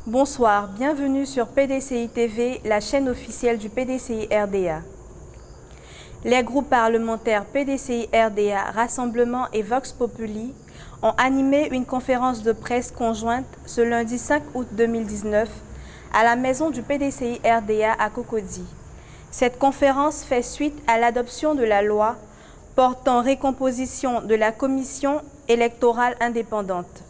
Bonsoir, bienvenue sur PDCI TV, la chaîne officielle du PDCI RDA. Les groupes parlementaires PDCI RDA, Rassemblement et Vox Populi ont animé une conférence de presse conjointe ce lundi 5 août 2019 à la maison du PDCI RDA à Cocody. Cette conférence fait suite à l'adoption de la loi portant récomposition de la commission électorale indépendante.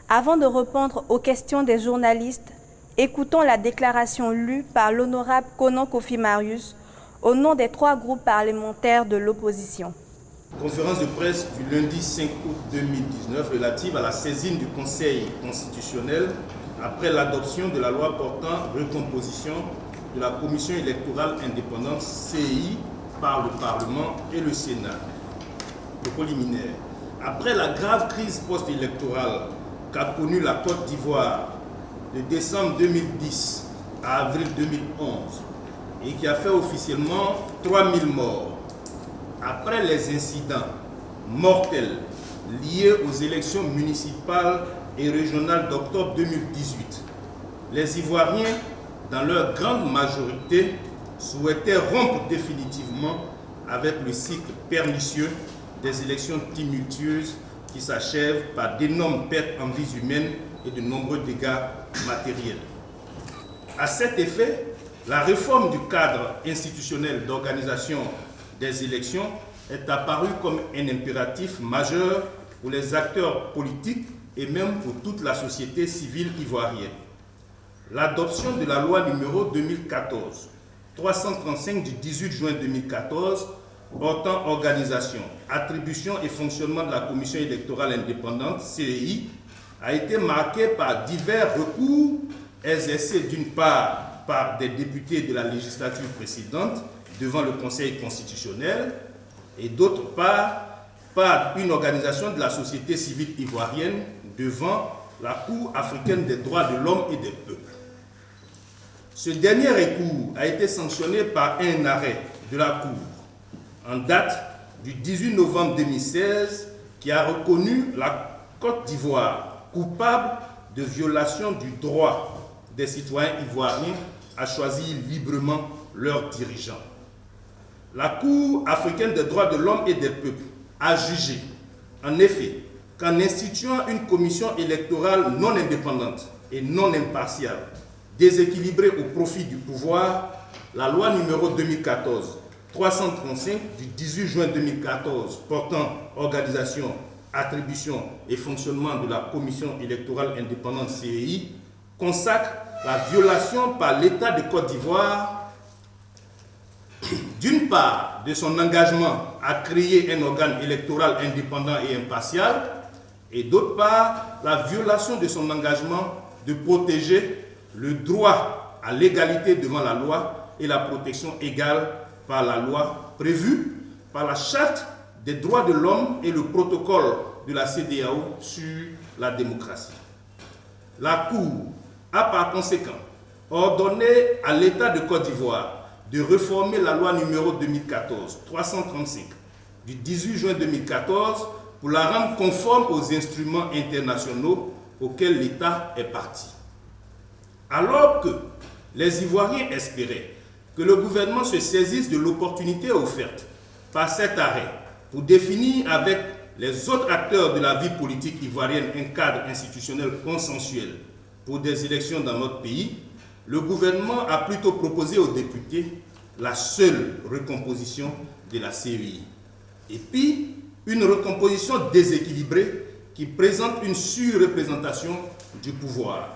Avant de répondre aux questions des journalistes, écoutons la déclaration lue par l'honorable Konan Kofi Marius au nom des 3 groupes parlementaires de l'opposition. Conférence de presse du lundi 5 août 2019 relative à la saisine du Conseil constitutionnel après l'adoption de la loi portant recomposition de la commission électorale indépendante CEI par le Parlement et le Sénat. Le préliminaire. Après la grave crise post-électorale qu'a connue la Côte d'Ivoire de décembre 2010 à avril 2011 et qui a fait officiellement 3000 morts, après les incidents mortels liés aux élections municipales et régionales d'octobre 2018, les Ivoiriens, dans leur grande majorité, souhaitaient rompre définitivement avec le cycle pernicieux des élections tumultueuses qui s'achèvent par d'énormes pertes en vies humaines et de nombreux dégâts matériels. À cet effet, la réforme du cadre institutionnel d'organisation des élections est apparue comme un impératif majeur pour les acteurs politiques et même pour toute la société civile ivoirienne. L'adoption de la loi numéro 2014-335 du 18 juin 2014 portant organisation, attribution et fonctionnement de la commission électorale indépendante, CEI, a été marquée par divers recours exercés d'une part par des députés de la législature précédente devant le Conseil constitutionnel et d'autre part par une organisation de la société civile ivoirienne devant la Cour africaine des droits de l'homme et des peuples. Ce dernier recours a été sanctionné par un arrêt de la Cour en date du 18 novembre 2016 qui a reconnu la Côte d'Ivoire coupable de violation du droit des citoyens ivoiriens à choisir librement leurs dirigeants. La Cour africaine des droits de l'homme et des peuples a jugé, en effet, qu'en instituant une commission électorale non indépendante et non impartiale, déséquilibrée au profit du pouvoir, la loi numéro 2014-335 du 18 juin 2014 portant organisation, attribution et fonctionnement de la commission électorale indépendante CEI consacre la violation par l'État de Côte d'Ivoire d'une part de son engagement à créer un organe électoral indépendant et impartial et d'autre part la violation de son engagement de protéger le droit à l'égalité devant la loi et la protection égale par la loi prévue par la Charte des droits de l'homme et le protocole de la CEDEAO sur la démocratie. La Cour a par conséquent ordonné à l'État de Côte d'Ivoire de réformer la loi numéro 2014-335 du 18 juin 2014 pour la rendre conforme aux instruments internationaux auxquels l'État est partie. Alors que les Ivoiriens espéraient que le gouvernement se saisisse de l'opportunité offerte par cet arrêt pour définir avec les autres acteurs de la vie politique ivoirienne un cadre institutionnel consensuel pour des élections dans notre pays, le gouvernement a plutôt proposé aux députés la seule recomposition de la CEI. Et puis, une recomposition déséquilibrée qui présente une surreprésentation du pouvoir.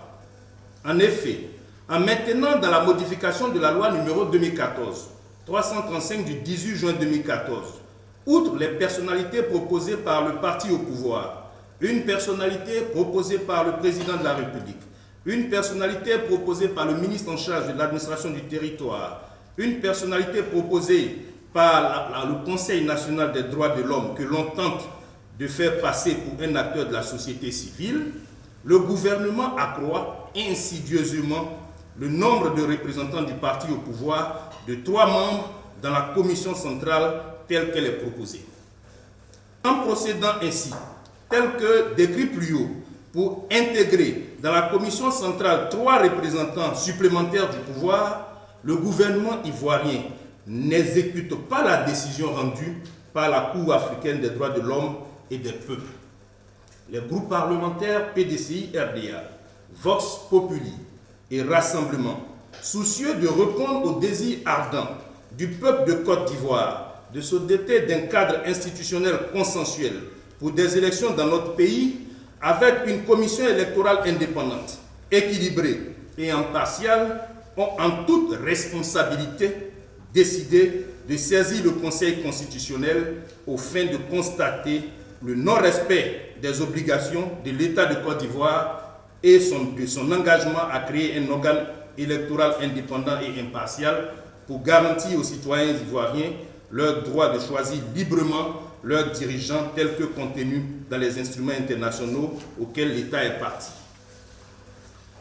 En effet, en maintenant dans la modification de la loi numéro 2014-335 du 18 juin 2014, outre les personnalités proposées par le parti au pouvoir, une personnalité proposée par le président de la République, une personnalité proposée par le ministre en charge de l'administration du territoire, une personnalité proposée par le Conseil national des droits de l'homme que l'on tente de faire passer pour un acteur de la société civile, le gouvernement accroît insidieusement le nombre de représentants du parti au pouvoir de 3 membres dans la commission centrale telle qu'elle est proposée. En procédant ainsi, tel que décrit plus haut, pour intégrer dans la commission centrale 3 représentants supplémentaires du pouvoir, le gouvernement ivoirien n'exécute pas la décision rendue par la Cour africaine des droits de l'homme et des peuples. Les groupes parlementaires PDCI-RDA, Vox Populi et Rassemblement, soucieux de répondre au désir ardent du peuple de Côte d'Ivoire de se doter d'un cadre institutionnel consensuel pour des élections dans notre pays, avec une commission électorale indépendante, équilibrée et impartiale, ont en toute responsabilité décidé de saisir le Conseil constitutionnel aux fins de constater le non-respect des obligations de l'État de Côte d'Ivoire et de son engagement à créer un organe électoral indépendant et impartial pour garantir aux citoyens ivoiriens leur droit de choisir librement leurs dirigeants tels que contenus dans les instruments internationaux auxquels l'État est partie.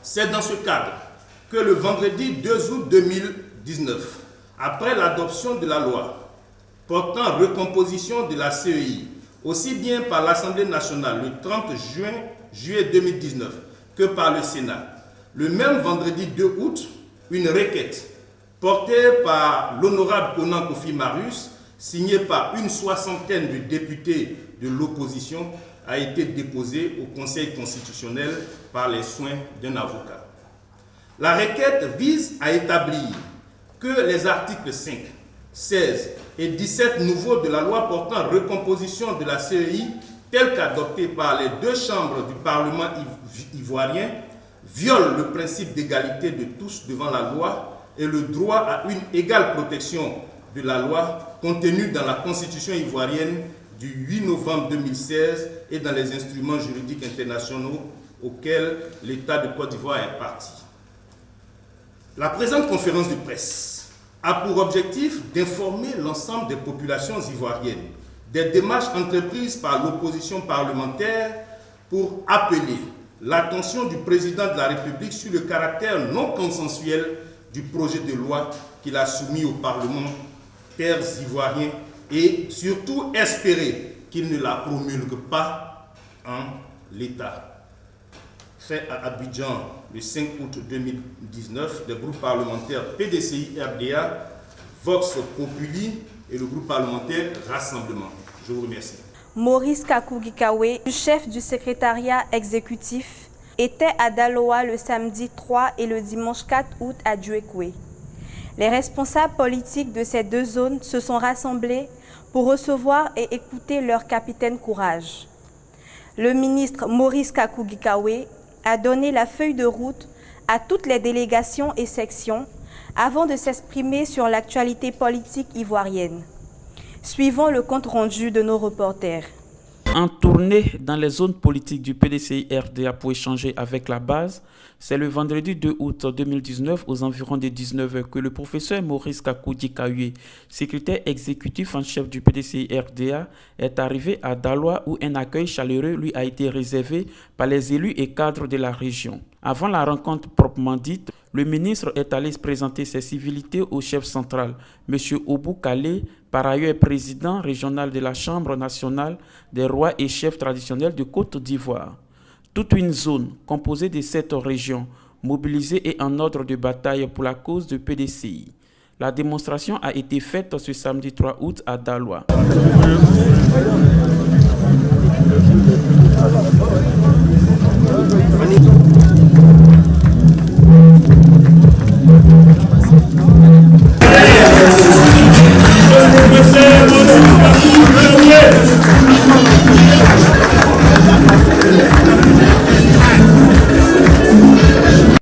C'est dans ce cadre que le vendredi 2 août 2019, après l'adoption de la loi portant recomposition de la CEI, aussi bien par l'Assemblée nationale le 30 juillet 2019 que par le Sénat, le même vendredi 2 août, une requête portée par l'honorable Konan Kofi Marius, signée par une soixantaine de députés de l'opposition, a été déposée au Conseil constitutionnel par les soins d'un avocat. La requête vise à établir que les articles 5, 16 et 17 nouveaux de la loi portant recomposition de la CEI, tels qu'adoptés par les 2 chambres du Parlement ivoirien, violent le principe d'égalité de tous devant la loi et le droit à une égale protection de la loi contenu dans la Constitution ivoirienne du 8 novembre 2016 et dans les instruments juridiques internationaux auxquels l'État de Côte d'Ivoire est parti. La présente conférence de presse a pour objectif d'informer l'ensemble des populations ivoiriennes des démarches entreprises par l'opposition parlementaire pour appeler l'attention du président de la République sur le caractère non consensuel du projet de loi qu'il a soumis au Parlement ivoirien et surtout espérer qu'il ne la promulgue pas en l'état. Fait à Abidjan le 5 août 2019, les groupes parlementaires PDCI-RDA, Vox Populi et le groupe parlementaire Rassemblement. Je vous remercie. Maurice Kakugikawe, chef du secrétariat exécutif, était à Daloa le samedi 3 et le dimanche 4 août à Djuekwe. Les responsables politiques de ces 2 zones se sont rassemblés pour recevoir et écouter leur capitaine Courage. Le ministre Maurice Kakugikawe a donné la feuille de route à toutes les délégations et sections avant de s'exprimer sur l'actualité politique ivoirienne. Suivons le compte-rendu de nos reporters. En tournée dans les zones politiques du PDCI-RDA pour échanger avec la base, c'est le vendredi 2 août 2019 aux environs de 19h que le professeur Maurice Kakugikawe, secrétaire exécutif en chef du PDCI-RDA, est arrivé à Daloa où un accueil chaleureux lui a été réservé par les élus et cadres de la région. Avant la rencontre proprement dite, le ministre est allé présenter ses civilités au chef central, M. Obou Kale, par ailleurs président régional de la Chambre nationale des rois et chefs traditionnels de Côte d'Ivoire. Toute une zone composée de 7 régions, mobilisée et en ordre de bataille pour la cause du PDCI. La démonstration a été faite ce samedi 3 août à Daloa.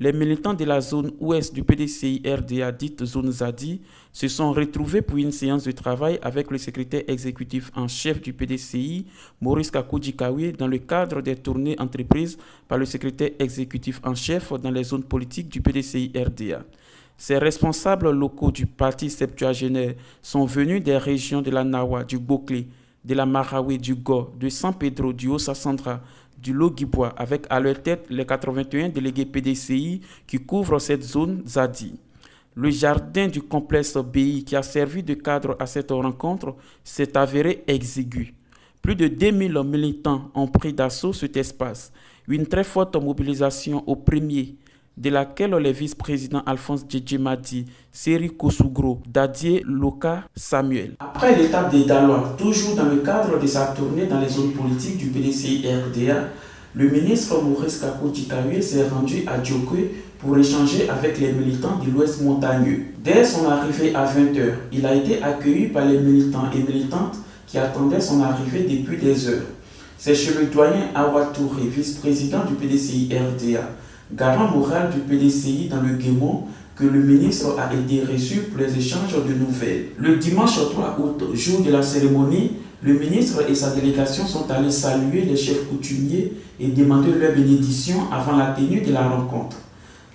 Les militants de la zone ouest du PDCI-RDA, dite zone Zadi, se sont retrouvés pour une séance de travail avec le secrétaire exécutif en chef du PDCI, Maurice Kakugikawe, dans le cadre des tournées entreprises par le secrétaire exécutif en chef dans les zones politiques du PDCI-RDA. Ces responsables locaux du parti septuagénaire sont venus des régions de la Nawa, du Boclé, de la Marawi, du Go, de San Pedro, du Haut-Sassandra, du Logibois, avec à leur tête les 81 délégués PDCI qui couvrent cette zone Zadi. Le jardin du complexe BI qui a servi de cadre à cette rencontre s'est avéré exigu. Plus de 2000 militants ont pris d'assaut cet espace. Une très forte mobilisation au premier, de laquelle les vice-présidents Alphonse Djedjemadi, Seri Kosougro, Dadier Loka, Samuel. Après l'étape des Dalois, toujours dans le cadre de sa tournée dans les zones politiques du PDCI-RDA, le ministre Maurice Kakou-Dikaoué s'est rendu à Djokwe pour échanger avec les militants de l'Ouest montagneux. Dès son arrivée à 20h, il a été accueilli par les militants et militantes qui attendaient son arrivée depuis des heures. C'est chez le doyen Awa Touré, vice-président du PDCI-RDA, garant moral du PDCI dans le Guémon, que le ministre a été reçu pour les échanges de nouvelles. Le dimanche 3 août, jour de la cérémonie, le ministre et sa délégation sont allés saluer les chefs coutumiers et demander leur bénédiction avant la tenue de la rencontre.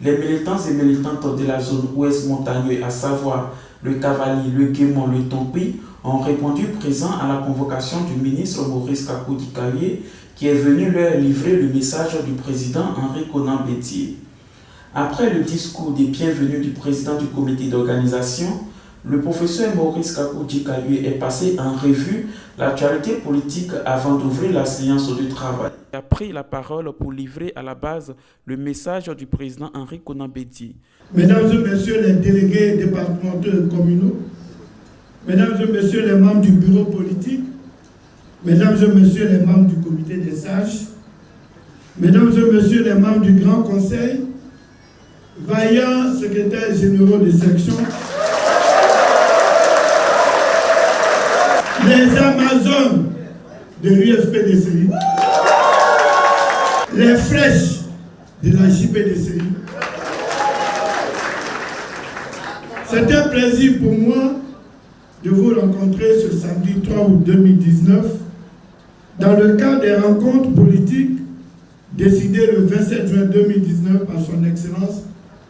Les militants et militantes de la zone ouest montagneuse, à savoir le Cavalier, le Guémon, le Tompi, ont répondu présents à la convocation du ministre Maurice Kakou-Dikaoué, qui est venu leur livrer le message du président Henri Konan Bédié. Après le discours des bienvenus du président du comité d'organisation, le professeur Maurice Kakou-Dikaoué est passé en revue l'actualité politique avant d'ouvrir la séance de travail. Il a pris la parole pour livrer à la base le message du président Henri Konan Bédié. Mesdames et messieurs les délégués départementaux et communaux, mesdames et messieurs les membres du bureau politique, mesdames et messieurs les membres du comité des sages, mesdames et messieurs les membres du grand conseil, vaillants secrétaires généraux de section, les Amazones de l'UFPDCI, les flèches de la JPDCI. C'est un plaisir pour moi de vous rencontrer ce samedi 3 août 2019 dans le cadre des rencontres politiques décidées le 27 juin 2019 par son Excellence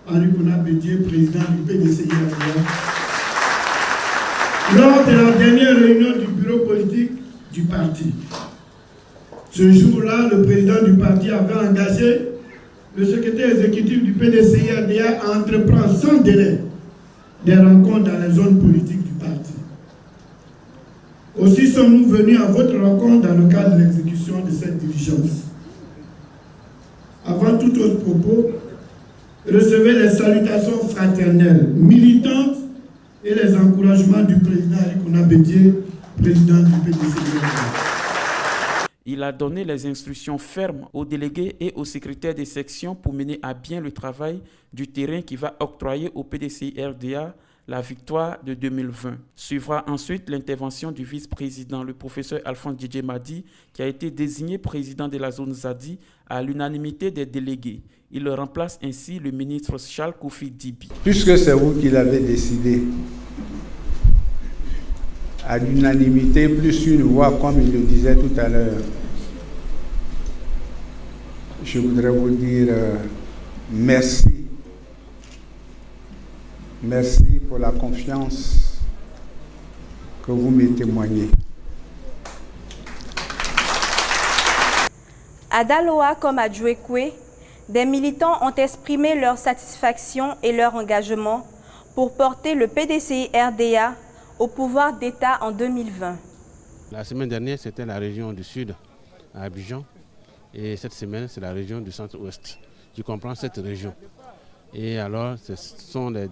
Henri Konan Bédié, président du PDCI-RDA, lors de la dernière réunion du bureau politique du parti. Ce jour-là, le président du parti avait engagé le secrétaire exécutif du PDCI-RDA à entreprendre sans délai des rencontres dans les zones politiques du parti. Aussi sommes-nous venus à votre rencontre dans le cadre de l'exécution de cette diligence. Avant tout autre propos, recevez les salutations fraternelles, militantes et les encouragements du président Henri Konan Bédié, président du PDCI-RDA. Il a donné les instructions fermes aux délégués et aux secrétaires des sections pour mener à bien le travail du terrain qui va octroyer au PDCI-RDA la victoire de 2020. Suivra ensuite l'intervention du vice-président, le professeur Alphonse Djedjemadi, qui a été désigné président de la zone Zadi à l'unanimité des délégués. Il remplace ainsi le ministre Charles Kofi Dibi. Puisque c'est vous qui l'avez décidé, à l'unanimité, plus une voix, comme il le disait tout à l'heure, je voudrais vous dire merci. Merci pour la confiance que vous me témoignez. À Daloa comme à Djokwe, des militants ont exprimé leur satisfaction et leur engagement pour porter le PDCI-RDA au pouvoir d'État en 2020. La semaine dernière, c'était la région du Sud, à Abidjan. Et cette semaine, c'est la région du Centre-Ouest. Tu comprends cette région. Et alors, ce sont les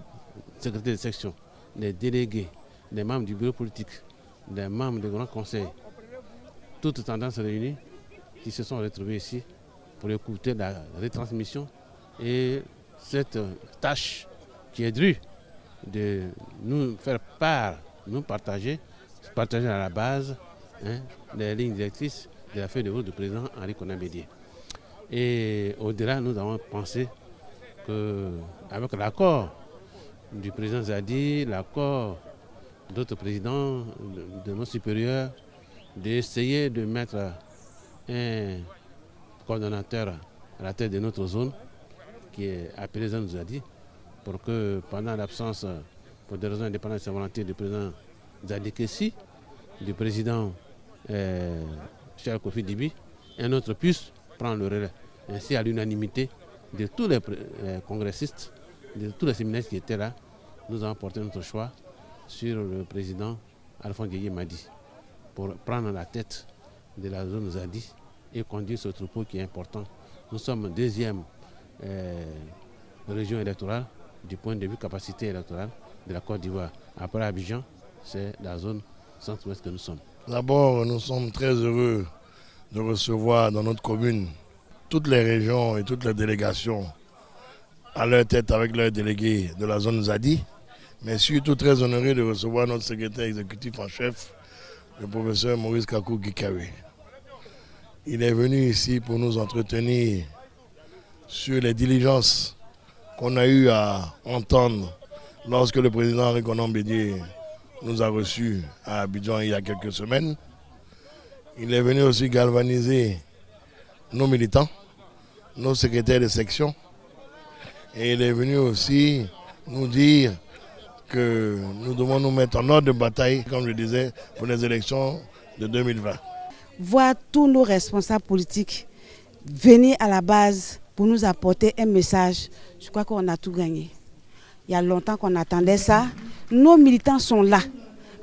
secrétaires de section, les délégués, les membres du bureau politique, les membres du grand conseil, toutes tendances réunies qui se sont retrouvés ici pour écouter la retransmission et cette tâche qui est due de nous faire part, nous partager à la base les lignes directrices de la feuille de route du président Henri Konan Bédié. Et au-delà, nous avons pensé qu'avec l'accord du président Zadi, l'accord d'autres présidents, de nos supérieurs, d'essayer de mettre un coordonnateur à la tête de notre zone, qui est appelé Zane Zadi, pour que pendant l'absence, pour des raisons indépendantes de sa volonté du président Zadi Kessi, du président Cheikh Kofi Dibi, un autre puisse prendre le relais. Ainsi, à l'unanimité de tous les congressistes, de tous les séminaires qui étaient là, nous avons porté notre choix sur le président Alphonse Djedjemadi pour prendre la tête de la zone Zadi et conduire ce troupeau qui est important. Nous sommes deuxième région électorale du point de vue capacité électorale de la Côte d'Ivoire. Après Abidjan, c'est la zone centre-ouest que nous sommes. D'abord, nous sommes très heureux de recevoir dans notre commune toutes les régions et toutes les délégations à leur tête avec leurs délégués de la zone Zadi, mais surtout très honoré de recevoir notre secrétaire exécutif en chef, le professeur Maurice Kakou Gikawe. Il est venu ici pour nous entretenir sur les diligences qu'on a eu à entendre lorsque le président Henri Konan Bédié nous a reçus à Abidjan il y a quelques semaines. Il est venu aussi galvaniser nos militants, nos secrétaires de section, et il est venu aussi nous dire que nous devons nous mettre en ordre de bataille, comme je disais, pour les élections de 2020. Voir tous nos responsables politiques venir à la base pour nous apporter un message, je crois qu'on a tout gagné. Il y a longtemps qu'on attendait ça. Nos militants sont là,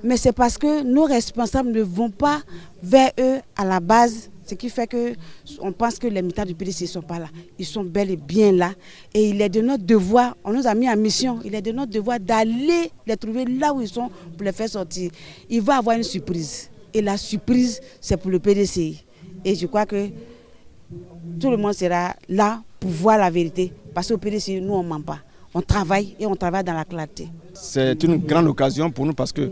mais c'est parce que nos responsables ne vont pas vers eux à la base, ce qui fait qu'on pense que les militants du PDC ne sont pas là. Ils sont bel et bien là. Et il est de notre devoir, on nous a mis en mission, il est de notre devoir d'aller les trouver là où ils sont pour les faire sortir. Il va y avoir une surprise. Et la surprise, c'est pour le PDCI. Et je crois que tout le monde sera là pour voir la vérité. Parce qu'au PDCI, nous, on ne ment pas. On travaille et on travaille dans la clarté. C'est une grande occasion pour nous parce que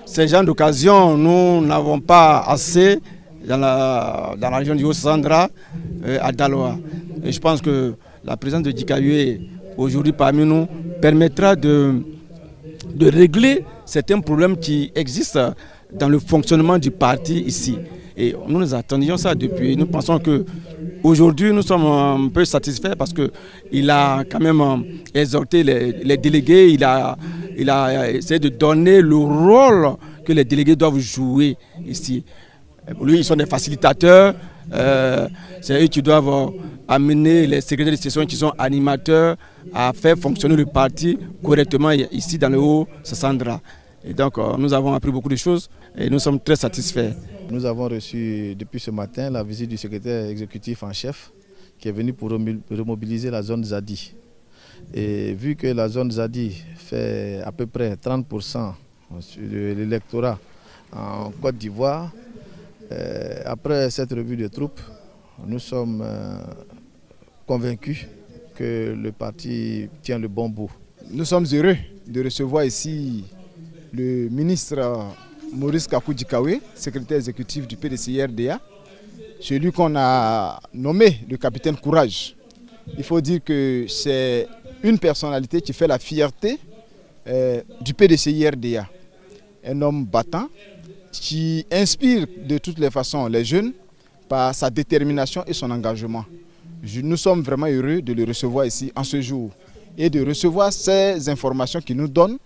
ces genres d'occasion, nous n'avons pas assez dans la région du Haut-Sandra, à Daloa. Et je pense que la présence de Gikawe aujourd'hui parmi nous permettra de régler certains problèmes qui existent dans le fonctionnement du parti ici. Et nous attendions ça depuis. Nous pensons qu'aujourd'hui, nous sommes un peu satisfaits parce qu'il a quand même exhorté les délégués, il a essayé de donner le rôle que les délégués doivent jouer ici. Pour lui, ils sont des facilitateurs, c'est eux qui doivent amener les secrétaires de session qui sont animateurs à faire fonctionner le parti correctement ici dans le Haut-Sandra. Et donc, nous avons appris beaucoup de choses et nous sommes très satisfaits. Nous avons reçu depuis ce matin la visite du secrétaire exécutif en chef qui est venu pour remobiliser la zone Zadi. Et vu que la zone Zadi fait à peu près 30% de l'électorat en Côte d'Ivoire, après cette revue de troupes, nous sommes convaincus que le parti tient le bon bout. Nous sommes heureux de recevoir ici le ministre Maurice Kakou Gikawe, secrétaire exécutif du PDCI-RDA, celui qu'on a nommé le capitaine Courage. Il faut dire que c'est une personnalité qui fait la fierté du PDCI-RDA. Un homme battant qui inspire de toutes les façons les jeunes par sa détermination et son engagement. Nous sommes vraiment heureux de le recevoir ici en ce jour et de recevoir ces informations qu'il nous donne,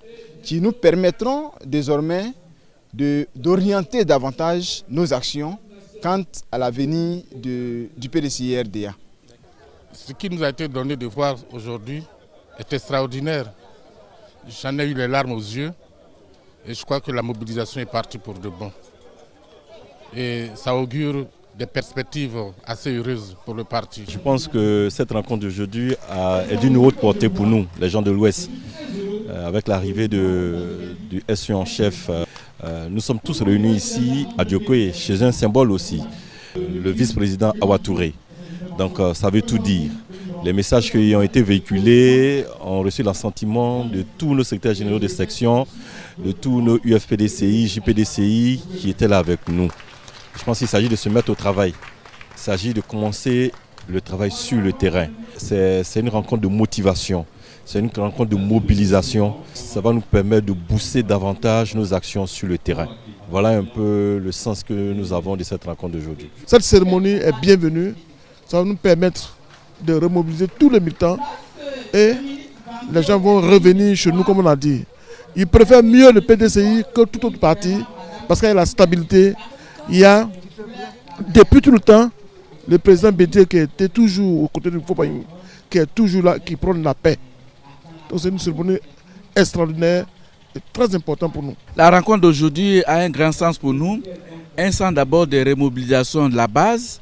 qui nous permettront désormais d'orienter davantage nos actions quant à l'avenir du PDCI-RDA. Ce qui nous a été donné de voir aujourd'hui est extraordinaire. J'en ai eu les larmes aux yeux et je crois que la mobilisation est partie pour de bon. Et ça augure des perspectives assez heureuses pour le parti. Je pense que cette rencontre d'aujourd'hui est d'une haute portée pour nous, les gens de l'Ouest. Avec l'arrivée du SU en chef, nous sommes tous réunis ici à Diokoye, chez un symbole aussi, le vice-président Awa Touré. Donc ça veut tout dire. Les messages qui ont été véhiculés ont reçu l'assentiment de tous nos secrétaires généraux de section, de tous nos UFPDCI, JPDCI qui étaient là avec nous. Je pense qu'il s'agit de se mettre au travail. Il s'agit de commencer le travail sur le terrain. C'est une rencontre de motivation. C'est une rencontre de mobilisation. Ça va nous permettre de booster davantage nos actions sur le terrain. Voilà un peu le sens que nous avons de cette rencontre d'aujourd'hui. Cette cérémonie est bienvenue. Ça va nous permettre de remobiliser tous les militants et les gens vont revenir chez nous comme on a dit. Ils préfèrent mieux le PDCI que tout autre parti parce qu'il y a la stabilité. Il y a depuis tout le temps le président Bédié qui était toujours aux côtés du Fopayou, qui est toujours là, qui prône la paix. Donc c'est une cérémonie extraordinaire et très importante pour nous. La rencontre d'aujourd'hui a un grand sens pour nous, un sens d'abord de remobilisation de la base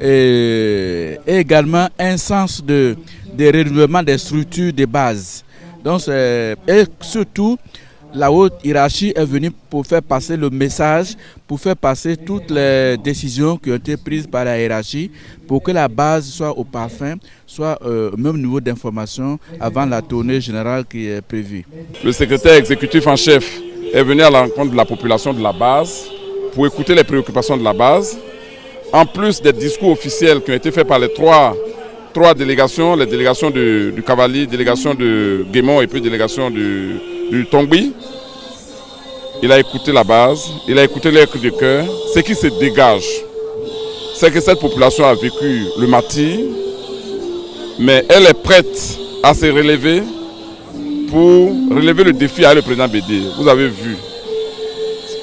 et également un sens de renouvellement des structures de base. Donc, et surtout, la haute hiérarchie est venue pour faire passer le message, pour faire passer toutes les décisions qui ont été prises par la hiérarchie pour que la base soit au parfum, soit au même niveau d'information avant la tournée générale qui est prévue. Le secrétaire exécutif en chef est venu à la rencontre de la population de la base pour écouter les préoccupations de la base, en plus des discours officiels qui ont été faits par les trois délégations, les délégations du Cavali, délégation de Guémon et puis délégation du Tongbi. Il a écouté la base, il a écouté les cris de cœur. Ce qui se dégage, c'est que cette population a vécu le martyre, mais elle est prête à se relever pour relever le défi avec le président Bédié. Vous avez vu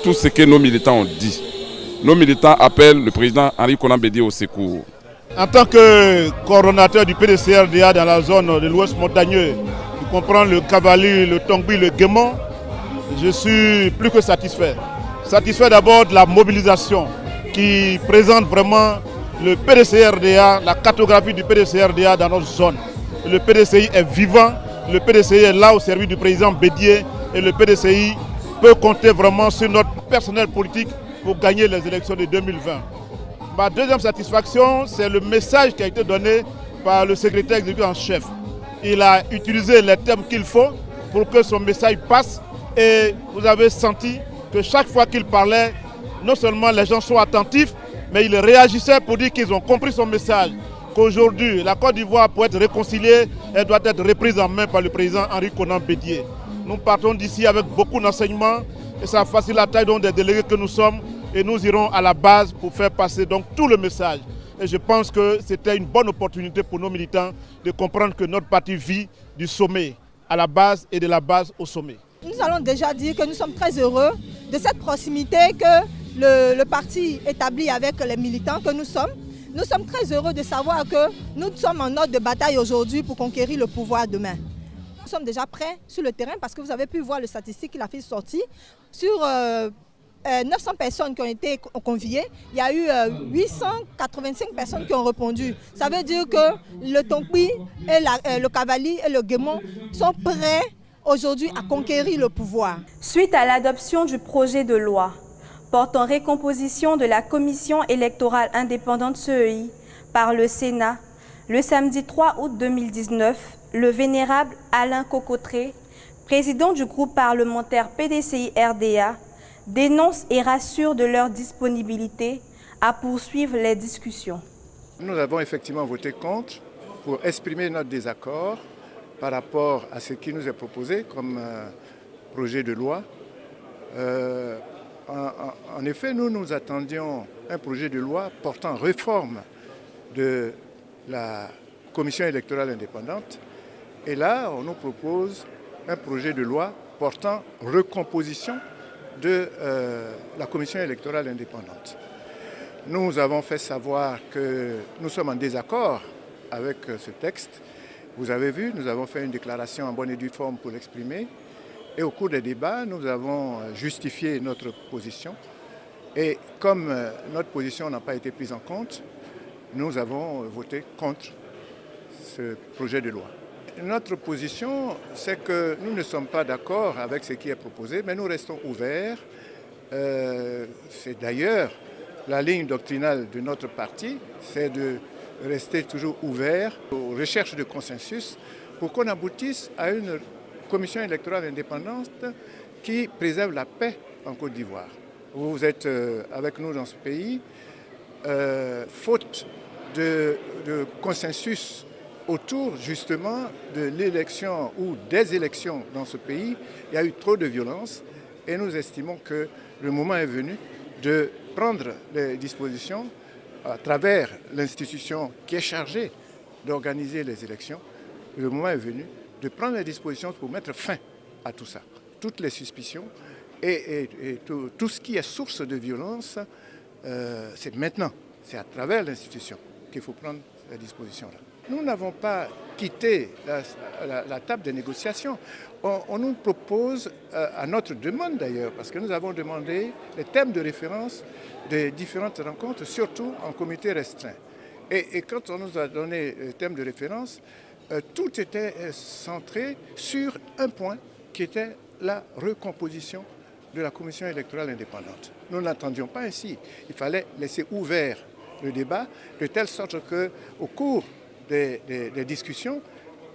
tout ce que nos militants ont dit. Nos militants appellent le président Henri Konan Bédié au secours. En tant que coordonnateur du PDCRDA dans la zone de l'Ouest montagneux, qui comprend le Cavali, le Tongbi, le Guémon, je suis plus que satisfait. Satisfait d'abord de la mobilisation qui présente vraiment le PDCRDA, la cartographie du PDCRDA dans notre zone. Le PDCI est vivant, le PDCI est là au service du président Bédié et le PDCI peut compter vraiment sur notre personnel politique pour gagner les élections de 2020. Ma deuxième satisfaction, c'est le message qui a été donné par le secrétaire exécutif en chef. Il a utilisé les termes qu'il faut pour que son message passe et vous avez senti que chaque fois qu'il parlait, non seulement les gens sont attentifs, mais il réagissait pour dire qu'ils ont compris son message, qu'aujourd'hui la Côte d'Ivoire, pour être réconciliée, elle doit être reprise en main par le président Henri Konan Bédié. Nous partons d'ici avec beaucoup d'enseignements et ça facilite la taille des délégués que nous sommes. Et nous irons à la base pour faire passer donc tout le message. Et je pense que c'était une bonne opportunité pour nos militants de comprendre que notre parti vit du sommet à la base et de la base au sommet. Nous allons déjà dire que nous sommes très heureux de cette proximité que le parti établit avec les militants que nous sommes. Nous sommes très heureux de savoir que nous sommes en ordre de bataille aujourd'hui pour conquérir le pouvoir demain. Nous sommes déjà prêts sur le terrain parce que vous avez pu voir les statistiques qu'il a fait sortir sur 900 personnes qui ont été conviées, il y a eu 885 personnes qui ont répondu. Ça veut dire que le Tongbi, le Cavali et le Guémon sont prêts aujourd'hui à conquérir le pouvoir. Suite à l'adoption du projet de loi portant récomposition de la Commission électorale indépendante CEI par le Sénat, le samedi 3 août 2019, le vénérable Alain Cocotré, président du groupe parlementaire PDCI-RDA, dénoncent et rassurent de leur disponibilité à poursuivre les discussions. Nous avons effectivement voté contre pour exprimer notre désaccord par rapport à ce qui nous est proposé comme projet de loi. En effet, nous attendions un projet de loi portant réforme de la Commission électorale indépendante. Et là, on nous propose un projet de loi portant recomposition de la Commission électorale indépendante. Nous avons fait savoir que nous sommes en désaccord avec ce texte. Vous avez vu, nous avons fait une déclaration en bonne et due forme pour l'exprimer. Et au cours des débats, nous avons justifié notre position. Et comme notre position n'a pas été prise en compte, nous avons voté contre ce projet de loi. Notre position, c'est que nous ne sommes pas d'accord avec ce qui est proposé, mais nous restons ouverts. C'est d'ailleurs la ligne doctrinale de notre parti, c'est de rester toujours ouvert aux recherches de consensus pour qu'on aboutisse à une commission électorale indépendante qui préserve la paix en Côte d'Ivoire. Vous êtes avec nous dans ce pays, faute de consensus autour justement de l'élection ou des élections dans ce pays, il y a eu trop de violence et nous estimons que le moment est venu de prendre les dispositions à travers l'institution qui est chargée d'organiser les élections. Le moment est venu de prendre les dispositions pour mettre fin à tout ça. Toutes les suspicions et tout ce qui est source de violence, c'est maintenant, c'est à travers l'institution qu'il faut prendre disposition-là. Nous n'avons pas quitté la table de négociation. On nous propose, à notre demande d'ailleurs, parce que nous avons demandé les thèmes de référence des différentes rencontres, surtout en comité restreint. Et quand on nous a donné les thèmes de référence, tout était centré sur un point qui était la recomposition de la commission électorale indépendante. Nous n'attendions pas ainsi. Il fallait laisser ouvert le débat de telle sorte qu'au cours des discussions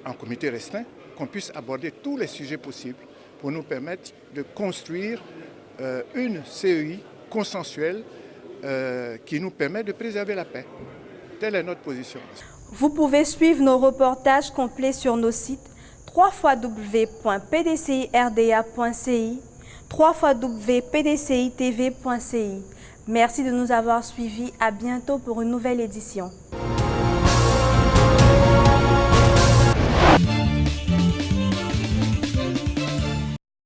en comité restreint, qu'on puisse aborder tous les sujets possibles pour nous permettre de construire une CEI consensuelle qui nous permet de préserver la paix. Telle est notre position. Vous pouvez suivre nos reportages complets sur nos sites www.pdcirda.ci, www.pdcitv.ci. Merci de nous avoir suivis. À bientôt pour une nouvelle édition.